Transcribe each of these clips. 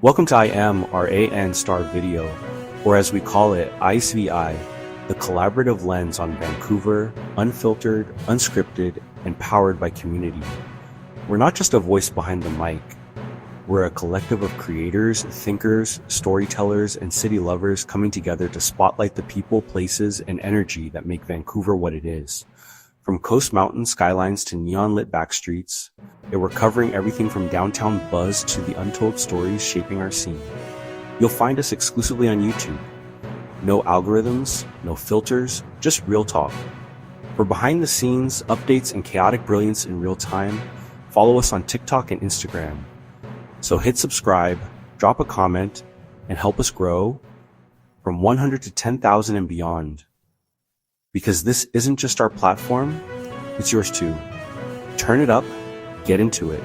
Welcome to IMRAN STAR video, or as we call it, ISVi, the collaborative lens on Vancouver, unfiltered, unscripted, and powered by community. We're not just a voice behind the mic. We're a collective of creators, thinkers, storytellers, and city lovers coming together to spotlight the people, places, and energy that make Vancouver what it is. From coast mountain skylines to neon-lit backstreets, we're covering everything from downtown buzz to the untold stories shaping our scene. You'll find us exclusively on YouTube. No algorithms, no filters, just real talk. For behind the scenes, updates, and chaotic brilliance in real time, follow us on TikTok and Instagram. So hit subscribe, drop a comment, and help us grow from 100 to 10,000 and beyond. Because this isn't just our platform, it's yours too. Turn it up, get into it.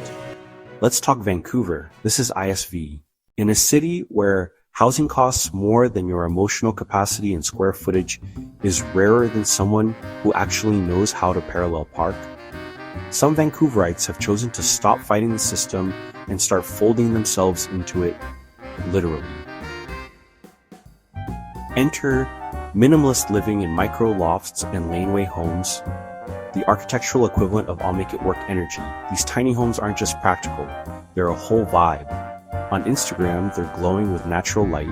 Let's talk Vancouver. This is ISV. In a city where housing costs more than your emotional capacity and square footage is rarer than someone who actually knows how to parallel park, some Vancouverites have chosen to stop fighting the system and start folding themselves into it, literally. Enter minimalist living in Microlofts and Laneway homes, the architectural equivalent of I'll make it work energy. These tiny homes aren't just practical, they're a whole vibe. On Instagram, they're glowing with natural light,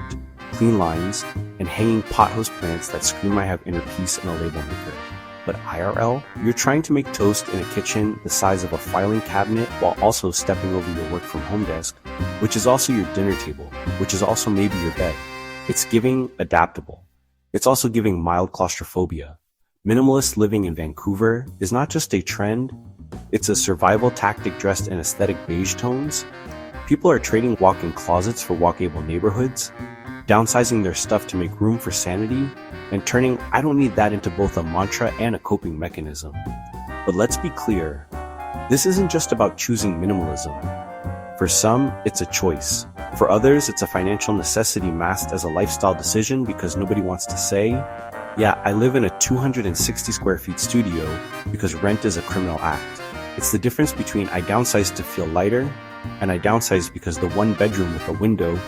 clean lines, and hanging pothouse plants that scream I have inner peace and a label maker. But IRL, you're trying to make toast in a kitchen the size of a filing cabinet while also stepping over your work from home desk, which is also your dinner table, which is also maybe your bed. It's giving adaptable. It's also giving mild claustrophobia. Minimalist living in Vancouver is not just a trend, it's a survival tactic dressed in aesthetic beige tones. People are trading walk-in closets for walkable neighborhoods, downsizing their stuff to make room for sanity, and turning I don't need that into both a mantra and a coping mechanism. But let's be clear, this isn't just about choosing minimalism. For some, it's a choice. For others, it's a financial necessity masked as a lifestyle decision because nobody wants to say, yeah, I live in a 260 square feet studio because rent is a criminal act. It's the difference between I downsized to feel lighter and I downsized because the one bedroom with a window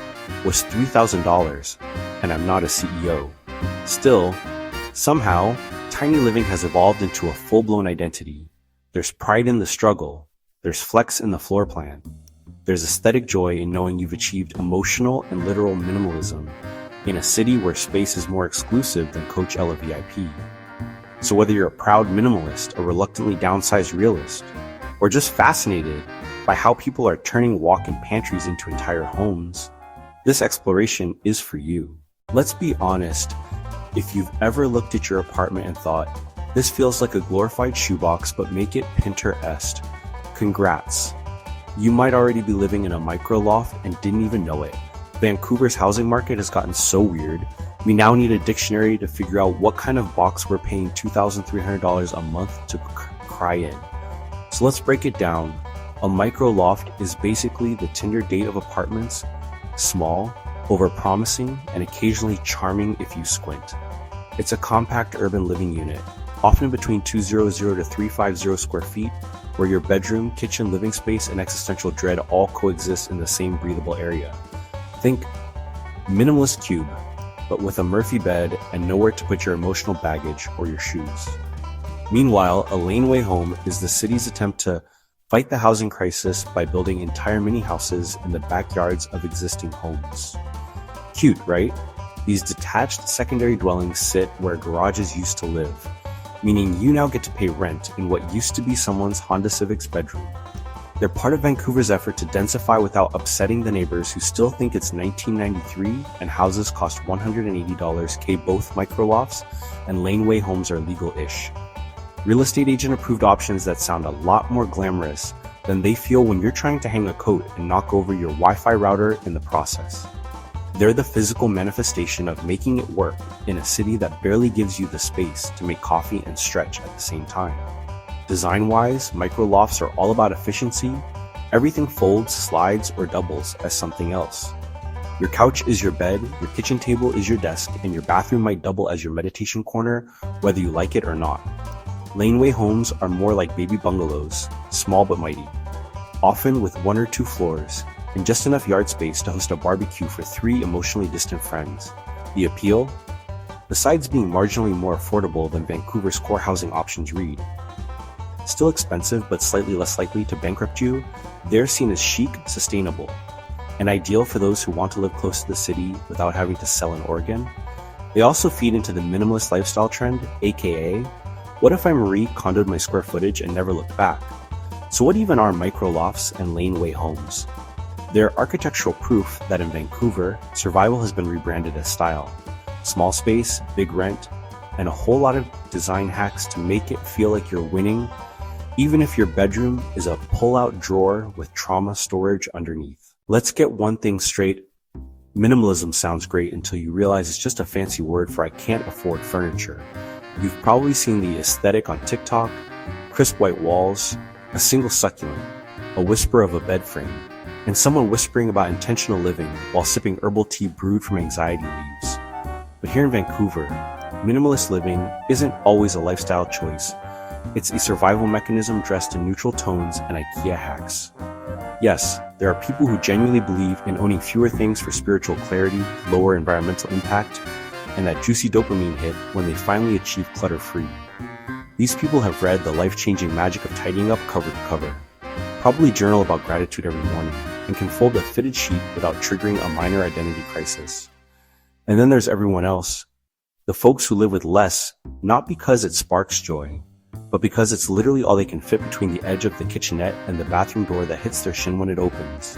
was $3,000 and I'm not a CEO. Still, somehow, tiny living has evolved into a full-blown identity. There's pride in the struggle. There's flex in the floor plan. There's aesthetic joy in knowing you've achieved emotional and literal minimalism in a city where space is more exclusive than Coachella VIP. So whether you're a proud minimalist, a reluctantly downsized realist, or just fascinated by how people are turning walk-in pantries into entire homes, this exploration is for you. Let's be honest, if you've ever looked at your apartment and thought, this feels like a glorified shoebox but make it Pinterest, congrats. You might already be living in a microloft and didn't even know it. Vancouver's housing market has gotten so weird, we now need a dictionary to figure out what kind of box we're paying $2,300 a month to cry in. So let's break it down. A microloft is basically the Tinder date of apartments, small, over-promising, and occasionally charming if you squint. It's a compact urban living unit, often between 200 to 350 square feet, where your bedroom, kitchen, living space, and existential dread all coexist in the same breathable area. Think minimalist cube, but with a Murphy bed and nowhere to put your emotional baggage or your shoes. Meanwhile, a Laneway home is the city's attempt to fight the housing crisis by building entire mini houses in the backyards of existing homes. Cute, right? These detached secondary dwellings sit where garages used to live, meaning you now get to pay rent in what used to be someone's Honda Civic's bedroom. They're part of Vancouver's effort to densify without upsetting the neighbors who still think it's 1993 and houses cost $180K. Both Microlofts and Laneway homes are legal-ish. Real estate agent approved options that sound a lot more glamorous than they feel when you're trying to hang a coat and knock over your Wi-Fi router in the process. They're the physical manifestation of making it work in a city that barely gives you the space to make coffee and stretch at the same time. Design-wise, microlofts are all about efficiency. Everything folds, slides, or doubles as something else. Your couch is your bed, your kitchen table is your desk, and your bathroom might double as your meditation corner, whether you like it or not. Laneway homes are more like baby bungalows, small but mighty, often with 1 or 2 floors, and just enough yard space to host a barbecue for 3 emotionally distant friends. The appeal? Besides being marginally more affordable than Vancouver's core housing options read, still expensive but slightly less likely to bankrupt you, they're seen as chic, sustainable, and ideal for those who want to live close to the city without having to sell in Oregon. They also feed into the minimalist lifestyle trend, aka, what if I Marie condoed my square footage and never looked back? So what even are Microlofts and Laneway homes? They're architectural proof that in Vancouver, survival has been rebranded as style. Small space, big rent, and a whole lot of design hacks to make it feel like you're winning, even if your bedroom is a pull-out drawer with trauma storage underneath. Let's get one thing straight. Minimalism sounds great until you realize it's just a fancy word for I can't afford furniture. You've probably seen the aesthetic on TikTok, crisp white walls, a single succulent, a whisper of a bed frame, and someone whispering about intentional living while sipping herbal tea brewed from anxiety leaves. But here in Vancouver, minimalist living isn't always a lifestyle choice. It's a survival mechanism dressed in neutral tones and IKEA hacks. Yes, there are people who genuinely believe in owning fewer things for spiritual clarity, lower environmental impact, and that juicy dopamine hit when they finally achieve clutter-free. These people have read The Life-Changing Magic of Tidying Up cover to cover, probably journal about gratitude every morning, and can fold a fitted sheet without triggering a minor identity crisis. And then there's everyone else, the folks who live with less, not because it sparks joy, but because it's literally all they can fit between the edge of the kitchenette and the bathroom door that hits their shin when it opens.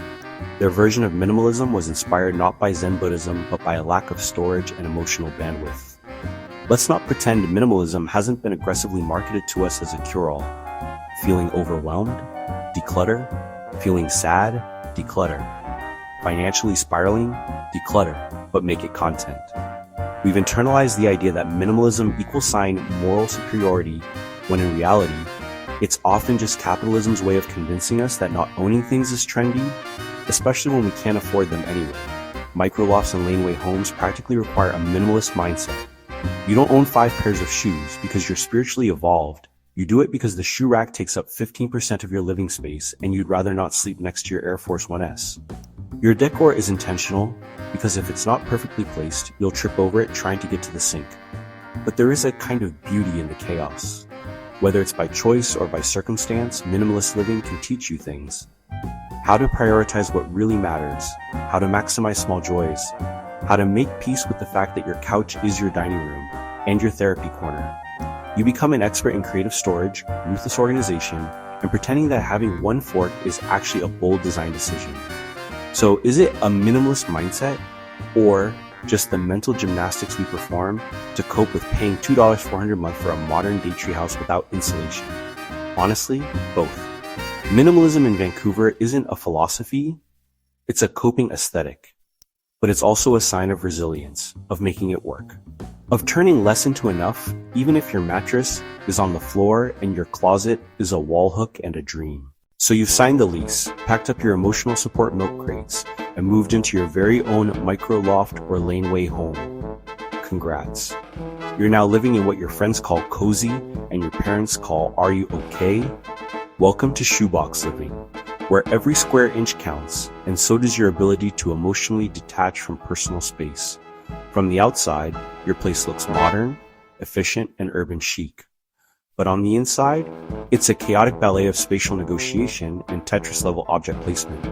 Their version of minimalism was inspired not by Zen Buddhism, but by a lack of storage and emotional bandwidth. Let's not pretend minimalism hasn't been aggressively marketed to us as a cure-all. Feeling overwhelmed? Declutter. Feeling sad? Declutter. Financially spiraling? Declutter, but make it content. We've internalized the idea that minimalism equals moral superiority, when in reality, it's often just capitalism's way of convincing us that not owning things is trendy, especially when we can't afford them anyway. Microlofts and Laneway homes practically require a minimalist mindset. You don't own 5 pairs of shoes because you're spiritually evolved. You do it because the shoe rack takes up 15% of your living space and you'd rather not sleep next to your Air Force 1S. Your decor is intentional because if it's not perfectly placed, you'll trip over it trying to get to the sink. But there is a kind of beauty in the chaos. Whether it's by choice or by circumstance, minimalist living can teach you things. How to prioritize what really matters, how to maximize small joys, how to make peace with the fact that your couch is your dining room and your therapy corner. You become an expert in creative storage, ruthless organization, and pretending that having one fork is actually a bold design decision. So is it a minimalist mindset, or just the mental gymnastics we perform to cope with paying $2.400 a month for a modern day treehouse without insulation? Honestly, both. Minimalism in Vancouver isn't a philosophy, it's a coping aesthetic. But it's also a sign of resilience, of making it work, of turning less into enough, even if your mattress is on the floor and your closet is a wall hook and a dream. So you've signed the lease, packed up your emotional support milk crates, and moved into your very own Microloft or Laneway home. Congrats. You're now living in what your friends call cozy and your parents call are you okay? Welcome to Shoebox living, where every square inch counts, and so does your ability to emotionally detach from personal space. From the outside, your place looks modern, efficient, and urban chic. But on the inside, it's a chaotic ballet of spatial negotiation and Tetris-level object placement.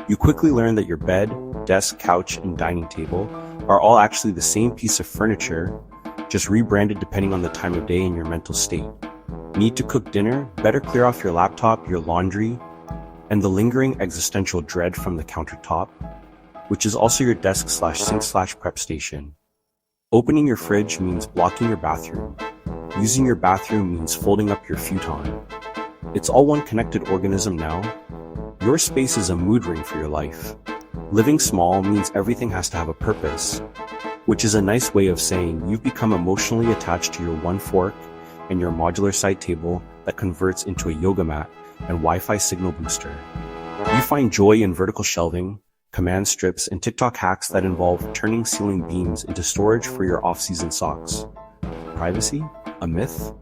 You quickly learn that your bed, desk, couch, and dining table are all actually the same piece of furniture, just rebranded depending on the time of day and your mental state. Need to cook dinner? Better clear off your laptop, your laundry, and the lingering existential dread from the countertop, which is also your desk/sink/prep station. Opening your fridge means blocking your bathroom. Using your bathroom means folding up your futon. It's all one connected organism now. Your space is a mood ring for your life. Living small means everything has to have a purpose, which is a nice way of saying you've become emotionally attached to your one fork and your modular side table that converts into a yoga mat and Wi-Fi signal booster. You find joy in vertical shelving, command strips, and TikTok hacks that involve turning ceiling beams into storage for your off-season socks. Privacy? A myth?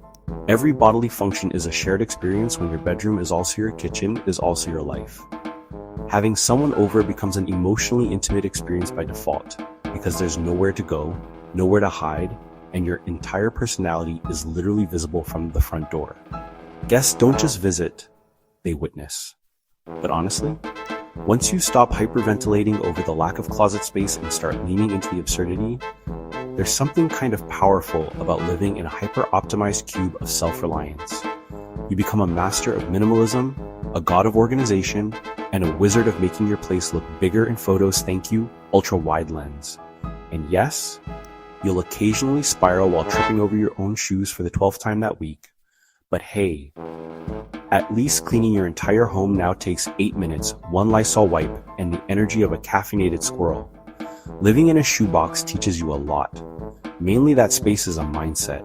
Every bodily function is a shared experience when your bedroom is also your kitchen, is also your life. Having someone over becomes an emotionally intimate experience by default, because there's nowhere to go, nowhere to hide, and your entire personality is literally visible from the front door. Guests don't just visit, they witness. But honestly, once you stop hyperventilating over the lack of closet space and start leaning into the absurdity, there's something kind of powerful about living in a hyper-optimized cube of self-reliance. You become a master of minimalism, a god of organization, and a wizard of making your place look bigger in photos, thank you, ultra-wide lens. And yes, you'll occasionally spiral while tripping over your own shoes for the 12th time that week. But hey, at least cleaning your entire home now takes 8 minutes, 1 Lysol wipe, and the energy of a caffeinated squirrel. Living in a shoebox teaches you a lot. Mainly that space is a mindset,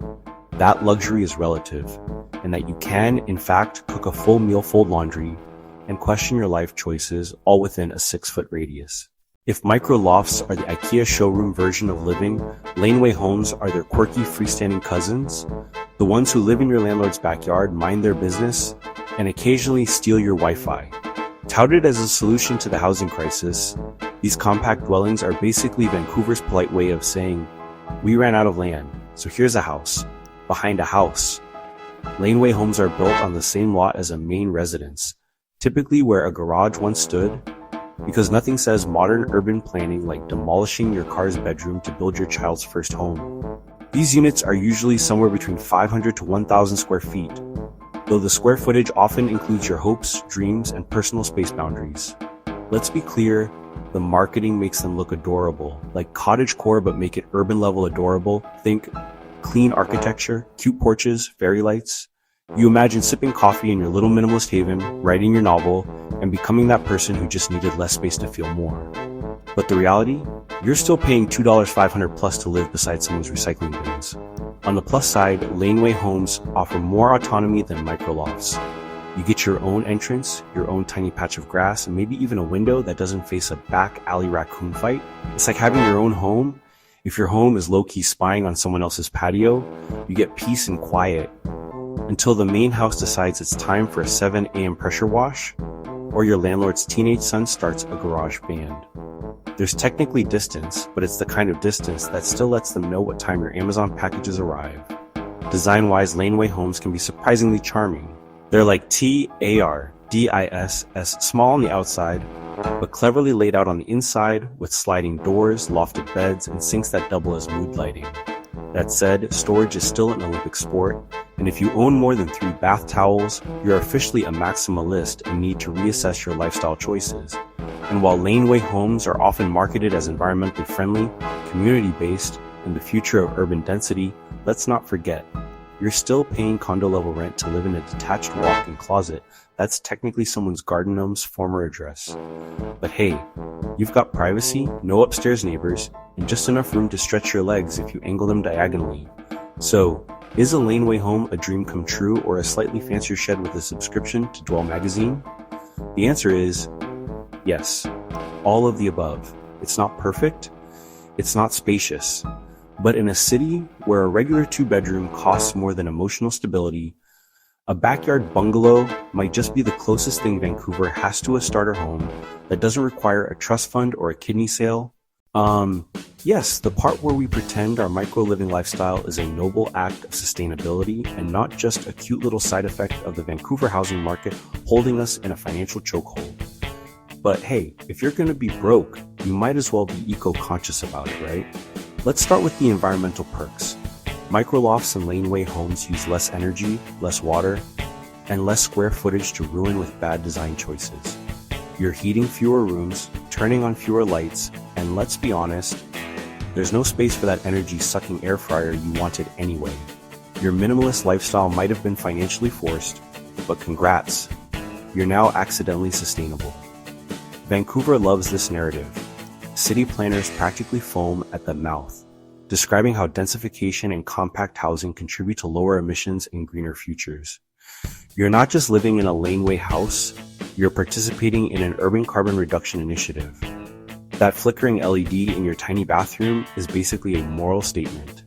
that luxury is relative, and that you can, in fact, cook a full meal, fold laundry, and question your life choices all within a 6-foot radius. If Microlofts are the IKEA showroom version of living, Laneway homes are their quirky freestanding cousins, the ones who live in your landlord's backyard, mind their business, and occasionally steal your Wi-Fi. Touted as a solution to the housing crisis, these compact dwellings are basically Vancouver's polite way of saying, we ran out of land, so here's a house, behind a house. Laneway homes are built on the same lot as a main residence, typically where a garage once stood, because nothing says modern urban planning like demolishing your car's bedroom to build your child's first home. These units are usually somewhere between 500 to 1,000 square feet, though the square footage often includes your hopes, dreams, and personal space boundaries. Let's be clear, the marketing makes them look adorable, like cottagecore but make it urban level adorable. Think clean architecture, cute porches, fairy lights. You imagine sipping coffee in your little minimalist haven, writing your novel, and becoming that person who just needed less space to feel more. But the reality? You're still paying $2,500 plus to live beside someone's recycling bins. On the plus side, Laneway homes offer more autonomy than Microlofts. You get your own entrance, your own tiny patch of grass, and maybe even a window that doesn't face a back alley raccoon fight. It's like having your own home. If your home is low-key spying on someone else's patio, you get peace and quiet until the main house decides it's time for a 7 a.m. pressure wash, or your landlord's teenage son starts a garage band. There's technically distance, but it's the kind of distance that still lets them know what time your Amazon packages arrive. Design-wise, Laneway homes can be surprisingly charming. They're like TARDISS, small on the outside, but cleverly laid out on the inside with sliding doors, lofted beds, and sinks that double as mood lighting. That said, storage is still an Olympic sport, and if you own more than 3 bath towels, you're officially a maximalist and need to reassess your lifestyle choices. And while Laneway homes are often marketed as environmentally friendly, community-based, and the future of urban density, let's not forget, you're still paying condo-level rent to live in a detached walk-in closet that's technically someone's garden gnome's former address. But hey, you've got privacy, no upstairs neighbors, and just enough room to stretch your legs if you angle them diagonally. So, is a Laneway home a dream come true or a slightly fancier shed with a subscription to Dwell magazine? The answer is yes, all of the above. It's not perfect, it's not spacious, but in a city where a regular 2-bedroom costs more than emotional stability, a backyard bungalow might just be the closest thing Vancouver has to a starter home that doesn't require a trust fund or a kidney sale. Yes, the part where we pretend our micro-living lifestyle is a noble act of sustainability and not just a cute little side effect of the Vancouver housing market holding us in a financial chokehold. But hey, if you're gonna be broke, you might as well be eco-conscious about it, right? Let's start with the environmental perks. Microlofts and Laneway homes use less energy, less water, and less square footage to ruin with bad design choices. You're heating fewer rooms, turning on fewer lights, and let's be honest, there's no space for that energy-sucking air fryer you wanted anyway. Your minimalist lifestyle might have been financially forced, but congrats, you're now accidentally sustainable. Vancouver loves this narrative. City planners practically foam at the mouth, describing how densification and compact housing contribute to lower emissions and greener futures. You're not just living in a Laneway house, you're participating in an urban carbon reduction initiative. That flickering LED in your tiny bathroom is basically a moral statement.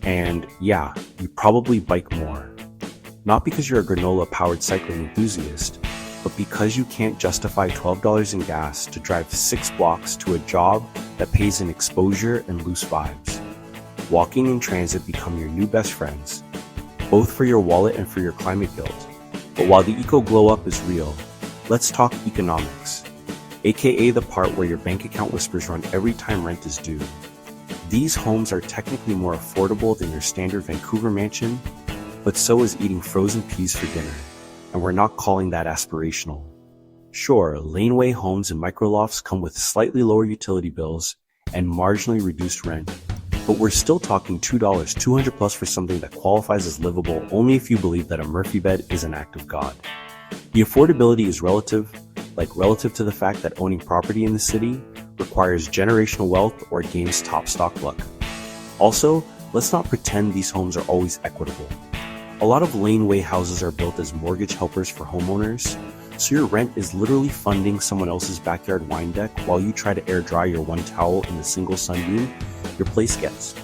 And yeah, you probably bike more. Not because you're a granola-powered cycling enthusiast, but because you can't justify $12 in gas to drive 6 blocks to a job that pays in exposure and loose vibes. Walking and transit become your new best friends, both for your wallet and for your climate guilt. But while the eco glow up is real, let's talk economics, aka the part where your bank account whispers run every time rent is due. These homes are technically more affordable than your standard Vancouver mansion, but so is eating frozen peas for dinner, and we're not calling that aspirational. Sure, Laneway homes and Microlofts come with slightly lower utility bills and marginally reduced rent, but we're still talking $200 plus for something that qualifies as livable only if you believe that a Murphy bed is an act of God. The affordability is relative to the fact that owning property in the city requires generational wealth or gains top stock luck. Also, let's not pretend these homes are always equitable. A lot of Laneway houses are built as mortgage helpers for homeowners, so your rent is literally funding someone else's backyard wine deck while you try to air dry your one towel in the single sunbeam your place gets.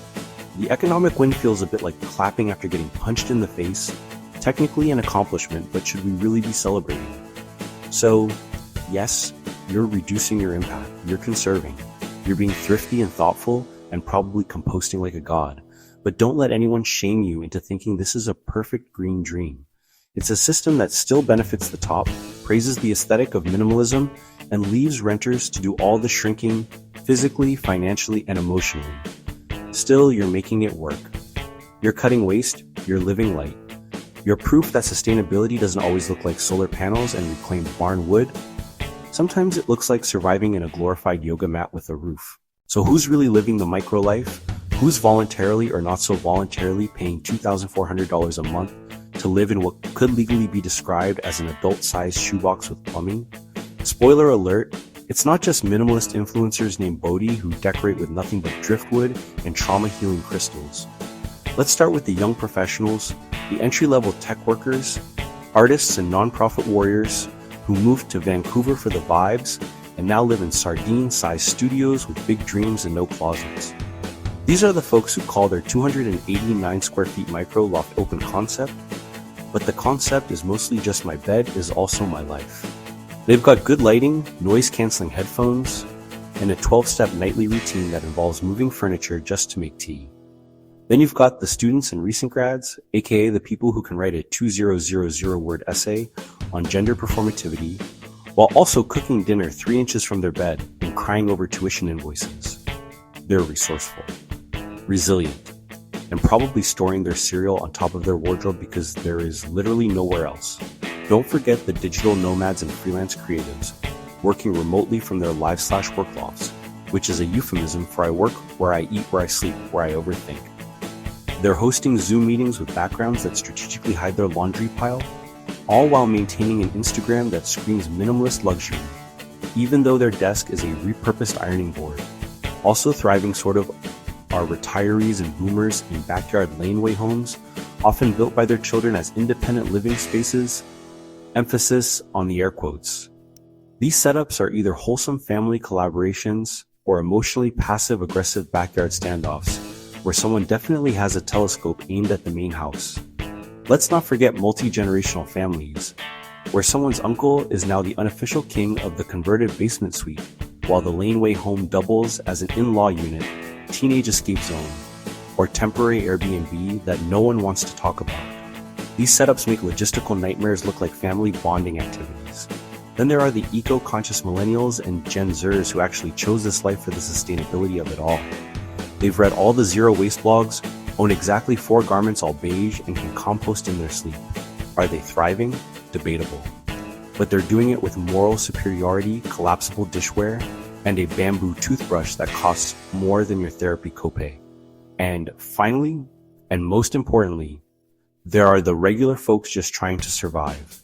The economic win feels a bit like clapping after getting punched in the face, technically an accomplishment, but should we really be celebrating? So, yes, you're reducing your impact, you're conserving, you're being thrifty and thoughtful, and probably composting like a god. But don't let anyone shame you into thinking this is a perfect green dream. It's a system that still benefits the top, praises the aesthetic of minimalism, and leaves renters to do all the shrinking, physically, financially, and emotionally. Still, you're making it work. You're cutting waste, you're living light. You're proof that sustainability doesn't always look like solar panels and reclaimed barn wood. Sometimes it looks like surviving in a glorified yoga mat with a roof. So who's really living the micro life? Who's voluntarily or not so voluntarily paying $2,400 a month to live in what could legally be described as an adult-sized shoebox with plumbing? Spoiler alert, it's not just minimalist influencers named Bodhi who decorate with nothing but driftwood and trauma-healing crystals. Let's start with the young professionals, the entry-level tech workers, artists and nonprofit warriors who moved to Vancouver for the vibes and now live in sardine-sized studios with big dreams and no closets. These are the folks who call their 289 square feet Microloft open concept, but the concept is mostly just my bed is also my life. They've got good lighting, noise-canceling headphones, and a 12-step nightly routine that involves moving furniture just to make tea. Then you've got the students and recent grads, aka the people who can write a 2000-word essay on gender performativity, while also cooking dinner 3 inches from their bed and crying over tuition invoices. They're resourceful, resilient, and probably storing their cereal on top of their wardrobe because there is literally nowhere else. Don't forget the digital nomads and freelance creatives working remotely from their live/work lofts, which is a euphemism for I work where I eat, where I sleep, where I overthink. They're hosting Zoom meetings with backgrounds that strategically hide their laundry pile, all while maintaining an Instagram that screams minimalist luxury, even though their desk is a repurposed ironing board. Also thriving sort of are retirees and boomers in backyard Laneway homes, often built by their children as independent living spaces, emphasis on the air quotes. These setups are either wholesome family collaborations or emotionally passive-aggressive backyard standoffs, where someone definitely has a telescope aimed at the main house. Let's not forget multi-generational families, where someone's uncle is now the unofficial king of the converted basement suite, while the Laneway home doubles as an in-law unit, teenage escape zone, or temporary Airbnb that no one wants to talk about. These setups make logistical nightmares look like family bonding activities. Then there are the eco-conscious millennials and Gen Zers who actually chose this life for the sustainability of it all. They've read all the zero waste blogs, own exactly 4 garments all beige, and can compost in their sleep. Are they thriving? Debatable. But they're doing it with moral superiority, collapsible dishware, and a bamboo toothbrush that costs more than your therapy copay. And finally, and most importantly, there are the regular folks just trying to survive.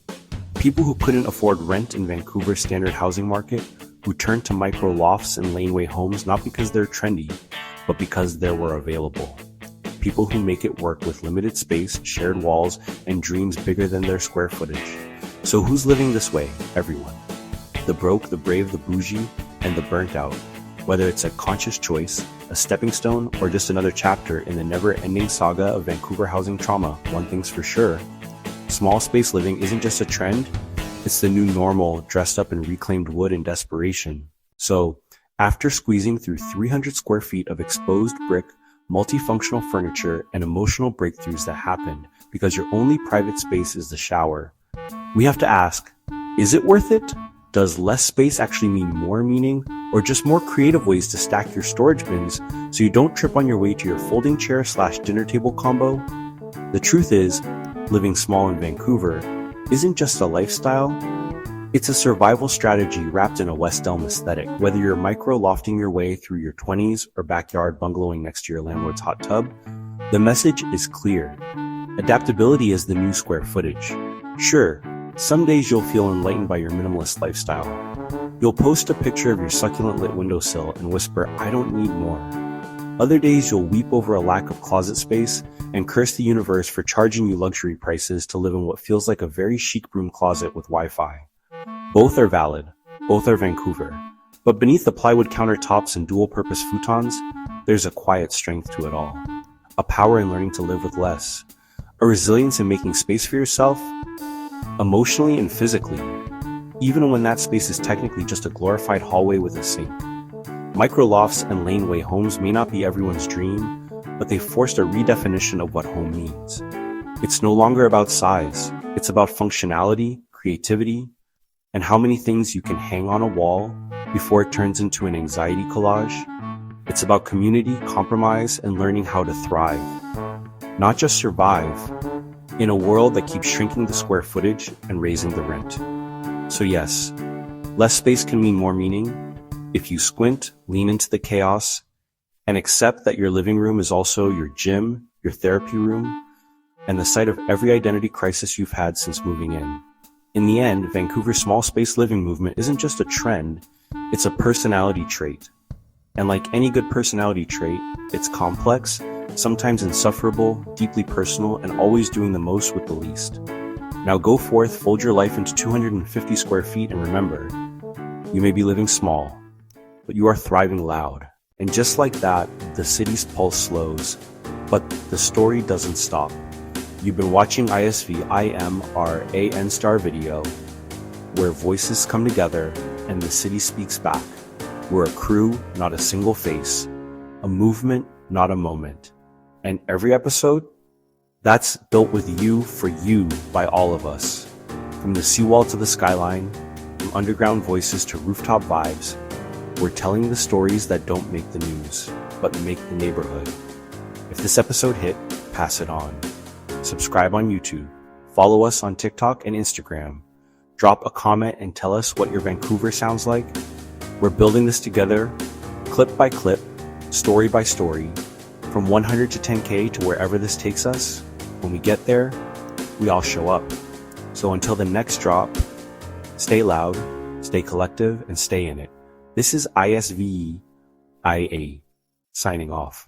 People who couldn't afford rent in Vancouver's standard housing market, who turned to Microlofts and Laneway homes not because they're trendy, but because they were available. People who make it work with limited space, shared walls, and dreams bigger than their square footage. So who's living this way? Everyone. The broke, the brave, the bougie, and the burnt out. Whether it's a conscious choice, a stepping stone, or just another chapter in the never-ending saga of Vancouver housing trauma, one thing's for sure. Small space living isn't just a trend, It's the new normal dressed up in reclaimed wood in desperation. So, after squeezing through 300 square feet of exposed brick, multifunctional furniture, and emotional breakthroughs that happened because your only private space is the shower, we have to ask, is it worth it? Does less space actually mean more meaning, or just more creative ways to stack your storage bins so you don't trip on your way to your folding chair / dinner table combo? The truth is, living small in Vancouver isn't just a lifestyle, it's a survival strategy wrapped in a West Elm aesthetic. Whether you're micro-lofting your way through your 20s or backyard bungalowing next to your landlord's hot tub, the message is clear. Adaptability is the new square footage. Sure, some days you'll feel enlightened by your minimalist lifestyle. You'll post a picture of your succulent lit windowsill and whisper, "I don't need more." Other days you'll weep over a lack of closet space and curse the universe for charging you luxury prices to live in what feels like a very chic broom closet with Wi-Fi. Both are valid, both are Vancouver. But beneath the plywood countertops and dual-purpose futons, there's a quiet strength to it all. A power in learning to live with less. A resilience in making space for yourself, emotionally and physically, even when that space is technically just a glorified hallway with a sink. Microlofts and Laneway homes may not be everyone's dream, but they forced a redefinition of what home means. It's no longer about size, it's about functionality, creativity, and how many things you can hang on a wall before it turns into an anxiety collage. It's about community, compromise, and learning how to thrive, not just survive, in a world that keeps shrinking the square footage and raising the rent. So yes, less space can mean more meaning if you squint, lean into the chaos, and accept that your living room is also your gym, your therapy room, and the site of every identity crisis you've had since moving in. In the end, Vancouver's small space living movement isn't just a trend, it's a personality trait. And like any good personality trait, it's complex, sometimes insufferable, deeply personal, and always doing the most with the least. Now go forth, fold your life into 250 square feet, and remember, you may be living small, but you are thriving loud. And just like that, the city's pulse slows, but the story doesn't stop. You've been watching ISVi IMRAN STAR video, where voices come together and the city speaks back. We're a crew, not a single face, a movement, not a moment. And every episode, that's built with you, for you, by all of us. From the seawall to the skyline, from underground voices to rooftop vibes, we're telling the stories that don't make the news, but make the neighborhood. If this episode hit, pass it on. Subscribe on YouTube. Follow us on TikTok and Instagram. Drop a comment and tell us what your Vancouver sounds like. We're building this together, clip by clip, story by story, from 100 to 10K to wherever this takes us. When we get there, we all show up. So until the next drop, stay loud, stay collective, and stay in it. This is ISVi IA, signing off.